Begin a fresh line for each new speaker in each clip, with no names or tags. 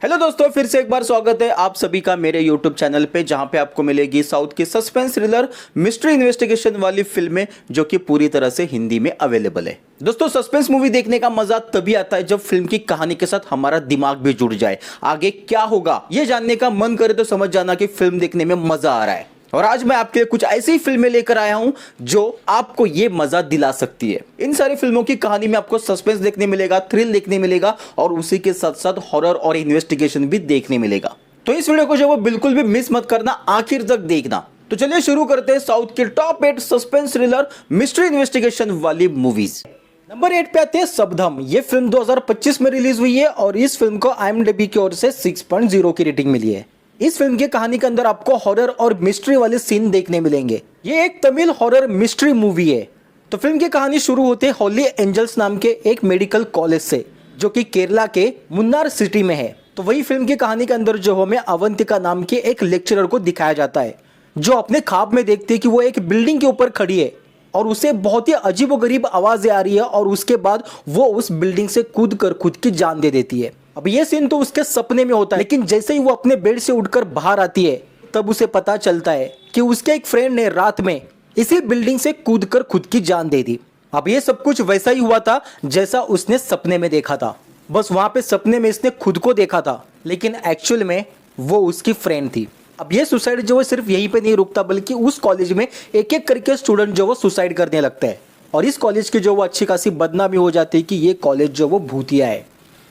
Hello दोस्तों, फिर से एक बार स्वागत है आप सभी का मेरे यूट्यूब चैनल पे, जहां पे आपको मिलेगी साउथ की सस्पेंस थ्रिलर मिस्ट्री इन्वेस्टिगेशन वाली फिल्में जो कि पूरी तरह से हिंदी में अवेलेबल है। दोस्तों, सस्पेंस मूवी देखने का मजा तभी आता है जब फिल्म की कहानी के साथ हमारा दिमाग भी जुड़ जाए। आगे क्या होगा ये जानने का मन करे तो समझ जाना कि फिल्म देखने में मजा आ रहा है। और आज मैं आपके लिए कुछ ऐसी फिल्में लेकर आया हूं जो आपको ये मजा दिला सकती है। इन सारी फिल्मों की कहानी में आपको सस्पेंस देखने मिलेगा, थ्रिल देखने मिलेगा और उसी के साथ साथ हॉरर और इन्वेस्टिगेशन भी देखने मिलेगा। तो इस वीडियो को जो वो बिल्कुल भी मिस मत करना, आखिर तक देखना। तो चलिए शुरू करते हैं साउथ के top 8 suspense thriller mystery investigation वाली मूवीज। नंबर 8 पे आते हैं सबधम। ये फिल्म 2025 में रिलीज हुई है और इस फिल्म को IMDb की ओर से 6.0 की रेटिंग मिली है। इस फिल्म की कहानी के अंदर आपको हॉरर और मिस्ट्री वाले सीन देखने मिलेंगे। ये एक तमिल हॉरर मिस्ट्री मूवी है। तो फिल्म की कहानी शुरू होते होली एंजल्स नाम के एक मेडिकल कॉलेज से, जो कि केरला के मुन्नार सिटी में है। तो वही फिल्म की कहानी के अंदर जो हमें अवंतिका नाम के एक लेक्चरर को दिखाया जाता है, जो अपने ख्वाब में देखते हैं कि वो एक बिल्डिंग के ऊपर खड़ी है और उसे बहुत ही अजीबोगरीब आवाजें आ रही है और उसके बाद वो उस बिल्डिंग से कूद कर खुद की जान दे देती है। अब ये सीन तो उसके सपने में होता है, लेकिन जैसे ही वो अपने बेड से उठकर बाहर आती है तब उसे पता चलता है कि उसके एक फ्रेंड ने रात में इसी बिल्डिंग से कूदकर खुद की जान दे दी। अब ये सब कुछ वैसा ही हुआ था जैसा उसने सपने में देखा था, बस वहां पे सपने में इसने खुद को देखा था, लेकिन एक्चुअल में वो उसकी फ्रेंड थी। अब ये सुसाइड जो है सिर्फ यहीं पे नहीं रुकता, बल्कि उस कॉलेज में एक एक करके स्टूडेंट जो वो सुसाइड करने लगता है और इस कॉलेज की जो वो अच्छी खासी बदनामी हो जाती है कि ये कॉलेज जो वो भूतिया है।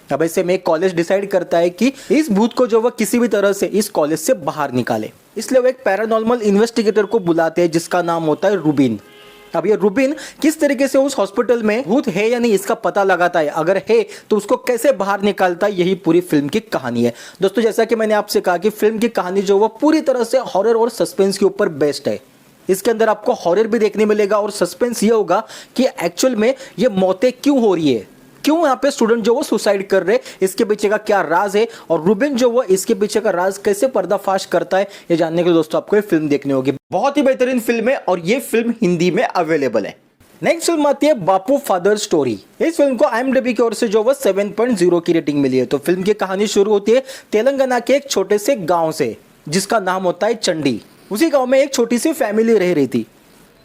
अब ऐसे में कॉलेज डिसाइड करता है कि इस भूत को जो वो किसी भी तरह से इस कॉलेज से बाहर निकाले, इसलिए वो एक पैरानॉर्मल इन्वेस्टिगेटर को बुलाते हैं जिसका नाम होता है रूबिन। अब ये रूबिन किस तरीके से उस हॉस्पिटल में भूत है या नहीं इसका पता लगाता है, अगर है तो उसको कैसे बाहर निकालता है, यही पूरी फिल्म की कहानी है। दोस्तों, जैसा कि मैंने आपसे कहा कि फिल्म की कहानी जो वो पूरी तरह से हॉरर और सस्पेंस के ऊपर बेस्ड है। इसके अंदर आपको हॉरर भी देखने मिलेगा और सस्पेंस ये होगा कि एक्चुअल में ये मौतें क्यों हो रही है, क्यों यहाँ पे स्टूडेंट जो वो सुसाइड कर रहे, इसके पीछे का क्या राज है और रूबिन जो वो इसके पीछे का राज कैसे पर्दाफाश करता है, ये जानने के लिए दोस्तों आपको ये फिल्म देखनी होगी। बहुत ही बेहतरीन फिल्म है और ये फिल्म हिंदी में अवेलेबल है। नेक्स्ट फिल्म आती है बापू फादर स्टोरी। इस फिल्म को IMDb की ओर से जो वो 7.0 की रेटिंग मिली है। तो फिल्म की कहानी शुरू होती है तेलंगाना के एक छोटे से गाँव से, जिसका नाम होता है चंडी। उसी गाँव में एक छोटी सी फैमिली रह रही थी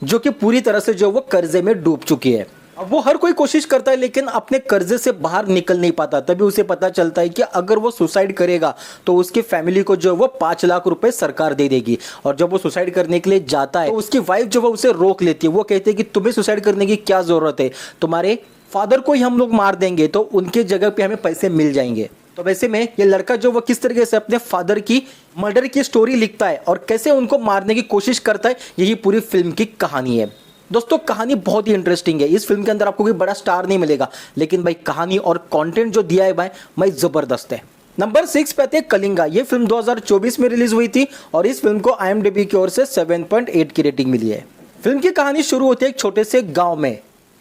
जो कि पूरी तरह से जो वो कर्जे में डूब चुकी है। अब वो हर कोई कोशिश करता है लेकिन अपने कर्जे से बाहर निकल नहीं पाता। तभी उसे पता चलता है कि अगर वो सुसाइड करेगा तो उसकी फैमिली को जो वो 5 लाख रुपए सरकार दे देगी। और जब वो सुसाइड करने के लिए जाता है तो उसकी वाइफ जो वो उसे रोक लेती है। वो कहती है कि तुम्हें सुसाइड करने की क्या जरूरत है, तुम्हारे फादर को ही हम लोग मार देंगे तो उनके जगह पे हमें पैसे मिल जाएंगे। तो वैसे में ये लड़का जो वो किस तरीके से अपने फादर की मर्डर की स्टोरी लिखता है और कैसे उनको मारने की कोशिश करता है, यही पूरी फिल्म की कहानी है। दोस्तों, कहानी बहुत ही इंटरेस्टिंग है। इस फिल्म के अंदर आपको कोई बड़ा स्टार नहीं मिलेगा, लेकिन भाई कहानी और कंटेंट जो दिया है भाई जबरदस्त है। नंबर 6 पे आते हैं कलिंगा। ये फिल्म 2024 में रिलीज हुई थी और इस फिल्म को IMDb की ओर से 7.8 की रेटिंग मिली है। फिल्म की कहानी शुरू होती है एक छोटे से गाँव में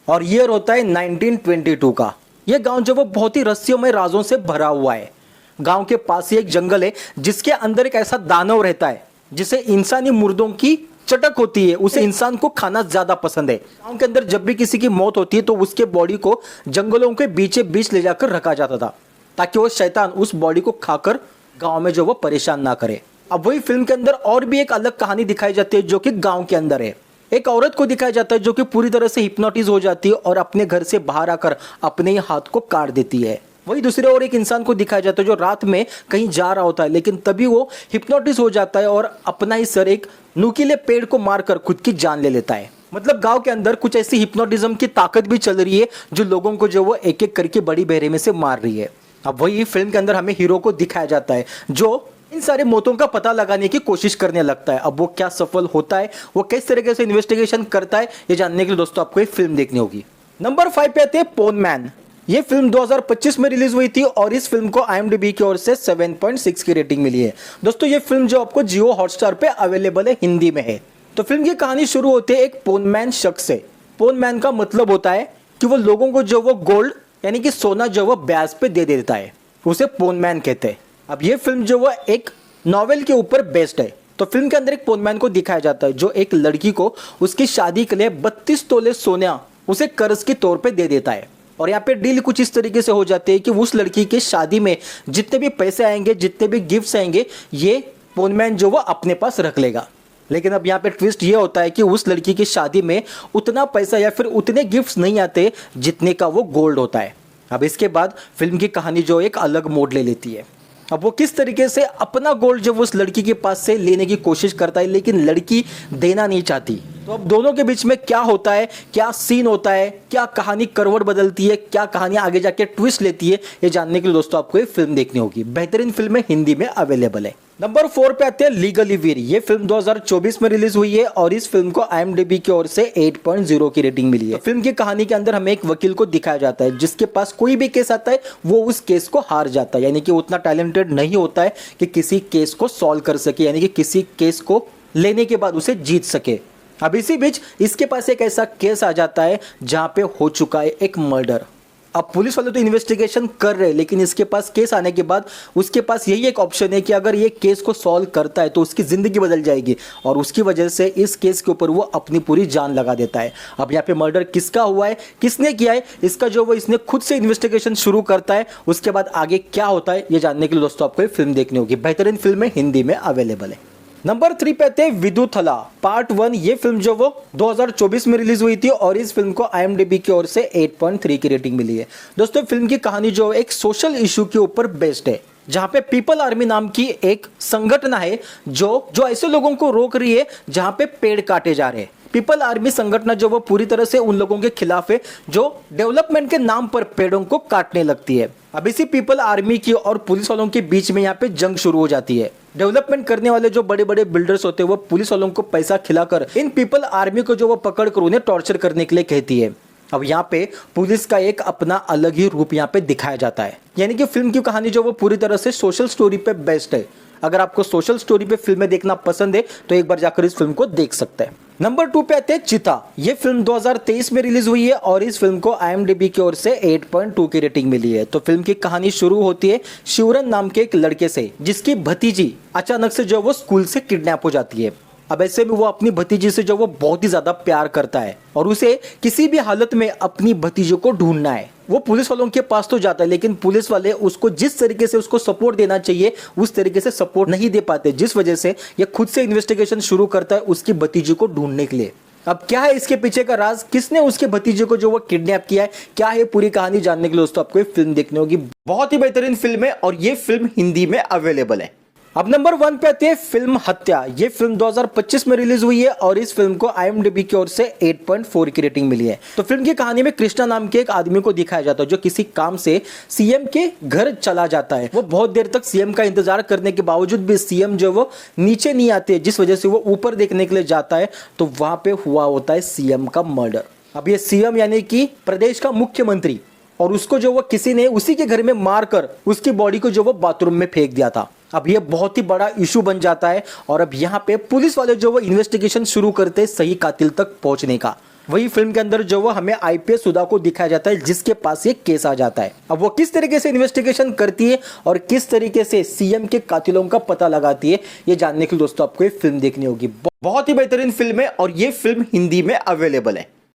और ईयर होता है 1922 का। यह गाँव जो वो बहुत ही रहस्यों में राजों से भरा हुआ है। गाँव के पास ही एक जंगल है जिसके अंदर एक ऐसा दानव रहता है जिसे इंसानी मुर्दों की चटक होती है, उसे इंसान को खाना ज्यादा पसंद है। गांव के अंदर जब भी किसी की मौत होती है तो उसके बॉडी को जंगलों के बीचे बीच ले जाकर रखा जाता था ताकि वो शैतान उस बॉडी को खाकर गांव में जो वो परेशान ना करे। अब वही फिल्म के अंदर और भी एक अलग कहानी दिखाई जाती है जो कि गांव के अंदर है। एक औरत को दिखाया जाता है जो कि पूरी तरह से हिप्नोटाइज हो जाती है और अपने घर से बाहर आकर अपने ही हाथ को काट देती है। वही दूसरे और एक इंसान को दिखाया जाता है जो रात में कहीं जा रहा होता है, लेकिन तभी वो हिप्नोटिस हो जाता है और अपना ही सर एक नुकीले पेड़ को मारकर खुद की जान ले लेता है। मतलब गांव के अंदर कुछ ऐसी हिप्नोटिज्म की ताकत भी चल रही है जो लोगों को जो वो एक एक करके बड़ी बेरहमी से मार रही है। अब वही फिल्म के अंदर हमें हीरो को दिखाया जाता है जो इन सारे मौतों का पता लगाने की कोशिश करने लगता है। अब वो क्या सफल होता है, वो किस तरीके से इन्वेस्टिगेशन करता है, ये जानने के लिए दोस्तों आपको एक फिल्म देखनी होगी। नंबर 5 पे आते हैं पोन मैन। ये फिल्म 2025 में रिलीज हुई थी और इस फिल्म को IMDb की ओर से 7.6 की रेटिंग मिली है। दोस्तों, ये फिल्म जो आपको जियो हॉटस्टार पे अवेलेबल है, हिंदी में है। तो फिल्म की कहानी शुरू होती है एक पोनमैन शख्स से। पोनमैन का मतलब होता है कि वो लोगों को जो वो गोल्ड यानी कि सोना जो वो ब्याज पे दे देता है, उसे पोनमैन कहते हैं। अब ये फिल्म जो वो एक नॉवेल के ऊपर बेस्ड है। तो फिल्म के अंदर एक पोनमैन को दिखाया जाता है जो एक लड़की को उसकी शादी के लिए 32 तोले सोना उसे कर्ज के तौर पे दे देता है। और यहाँ पे डील कुछ इस तरीके से हो जाती है कि उस लड़की के शादी में जितने भी पैसे आएंगे, जितने भी गिफ्ट्स आएंगे, ये पोनमैन जो वो अपने पास रख लेगा। लेकिन अब यहाँ पे ट्विस्ट ये होता है कि उस लड़की की शादी में उतना पैसा या फिर उतने गिफ्ट्स नहीं आते जितने का वो गोल्ड होता है। अब इसके बाद फिल्म की कहानी जो एक अलग मोड़ ले लेती है। अब वो किस तरीके से अपना गोल्ड जो उस लड़की के पास से लेने की कोशिश करता है, लेकिन लड़की देना नहीं चाहती। तो अब दोनों के बीच में क्या होता है, क्या सीन होता है, क्या कहानी करवट बदलती है, क्या कहानी आगे जाके ट्विस्ट लेती है, ये जानने के लिए दोस्तों आपको ये फिल्म देखनी होगी। बेहतरीन फिल्म है, हिंदी में अवेलेबल है। नंबर 4 पे आते हैं लीगली वीर। ये फिल्म 2024 में रिलीज हुई है और इस फिल्म को IMDb की ओर से 8.0 की रेटिंग मिली है। तो फिल्म की कहानी के अंदर हमें एक वकील को दिखाया जाता है जिसके पास कोई भी केस आता है वो उस केस को हार जाता है, यानी कि उतना टैलेंटेड नहीं होता है कि किसी केस को सॉल्व कर सके, यानी कि किसी केस को लेने के बाद उसे जीत सके। अब इसी बीच इसके पास एक ऐसा केस आ जाता है जहां पे हो चुका है एक मर्डर। अब पुलिस वाले तो इन्वेस्टिगेशन कर रहे हैं, लेकिन इसके पास केस आने के बाद उसके पास यही एक ऑप्शन है कि अगर ये केस को सॉल्व करता है तो उसकी ज़िंदगी बदल जाएगी, और उसकी वजह से इस केस के ऊपर वो अपनी पूरी जान लगा देता है। अब यहाँ पे मर्डर किसका हुआ है, किसने किया है, इसका जो वो इसने खुद से इन्वेस्टिगेशन शुरू करता है। उसके बाद आगे क्या होता है ये जानने के लिए दोस्तों आपको ये फिल्म देखनी होगी। बेहतरीन फिल्म है, हिंदी में अवेलेबल है। नंबर 3 पे आते हैं विदुथला पार्ट 1। ये फिल्म जो वो 2024 में रिलीज हुई थी और इस फिल्म को IMDb की ओर से 8.3 की रेटिंग मिली है। दोस्तों फिल्म की कहानी जो एक सोशल इशू के ऊपर बेस्ड है, जहां पे पीपल आर्मी नाम की एक संगठन है जो ऐसे लोगों को रोक रही है जहां पे पेड़ काटे जा रहे हैं। पीपल आर्मी संगठन जो वो पूरी तरह से उन लोगों के खिलाफ है जो डेवलपमेंट के नाम पर पेड़ों को काटने लगती है। अब इसी पीपल आर्मी की और पुलिस वालों के बीच में यहाँ पे जंग शुरू हो जाती है। डेवलपमेंट करने वाले जो बड़े बड़े बिल्डर्स होते हैं वो पुलिस वालों को पैसा खिलाकर इन पीपल आर्मी को जो वो पकड़ कर उन्हें टॉर्चर करने के लिए कहती है। अब यहाँ पे पुलिस का एक अपना अलग ही रूप यहाँ पे दिखाया जाता है, यानी कि फिल्म की कहानी जो वो पूरी तरह से सोशल स्टोरी पे बेस्ड है। अगर आपको सोशल स्टोरी पे फिल्में देखना पसंद है तो एक बार जाकर इस फिल्म को देख सकते हैं। नंबर 2 पे आते हैं चिता। ये फिल्म 2023 में रिलीज हुई है और इस फिल्म को IMDb की ओर से 8.2 की रेटिंग मिली है। तो फिल्म की कहानी शुरू होती है शिवरन नाम के एक लड़के से जिसकी भतीजी अचानक से जो वो स्कूल से किडनैप हो जाती है। अब ऐसे में वो अपनी भतीजी से जो वो बहुत ही ज्यादा प्यार करता है और उसे किसी भी हालत में अपनी भतीजी को ढूंढना है। वो पुलिस वालों के पास तो जाता है, लेकिन पुलिस वाले उसको जिस तरीके से उसको सपोर्ट देना चाहिए उस तरीके से सपोर्ट नहीं दे पाते, जिस वजह से ये खुद से इन्वेस्टिगेशन शुरू करता है उसकी भतीजी को ढूंढने के लिए। अब क्या है इसके पीछे का राज, किसने उसके भतीजे को जो वो किडनैप किया है, क्या है पूरी कहानी जानने के लिए दोस्तों आपको ये फिल्म देखनी होगी। बहुत ही बेहतरीन फिल्म है और ये फिल्म हिंदी में अवेलेबल है। अब नंबर 1 पे आती है फिल्म हत्या। ये फिल्म 2025 में रिलीज हुई है और इस फिल्म को IMDb की ओर से 8.4 की रेटिंग मिली है। तो फिल्म की कहानी में कृष्णा नाम के एक आदमी को दिखाया जाता है जो किसी काम से CM के घर चला जाता है। वो बहुत देर तक CM का इंतजार करने के बावजूद भी CM जो वो नीचे नहीं आते, जिस वजह से वो ऊपर देखने के लिए जाता है तो वहां पे हुआ होता है CM का मर्डर। अब ये CM यानी कि प्रदेश का मुख्यमंत्री, और उसको जो वो किसी ने उसी के घर में मारकर उसकी बॉडी को जो वो बाथरूम में फेंक दिया था। अब ये बहुत ही बड़ा इशू बन जाता है और अब यहाँ पे पुलिस वाले जो वो इन्वेस्टिगेशन शुरू करते हैं सही कातिल तक पहुंचने का। वही फिल्म के अंदर जो वो हमें IPS सुधा को दिखाया जाता है जिसके पास ये केस आ जाता है। अब वो किस तरीके से इन्वेस्टिगेशन करती है और किस तरीके से CM के कातिलों का पता लगाती है, ये जानने के लिए दोस्तों आपको ये फिल्म देखनी होगी। बहुत ही बेहतरीन फिल्म है और ये फिल्म हिंदी में अवेलेबल है।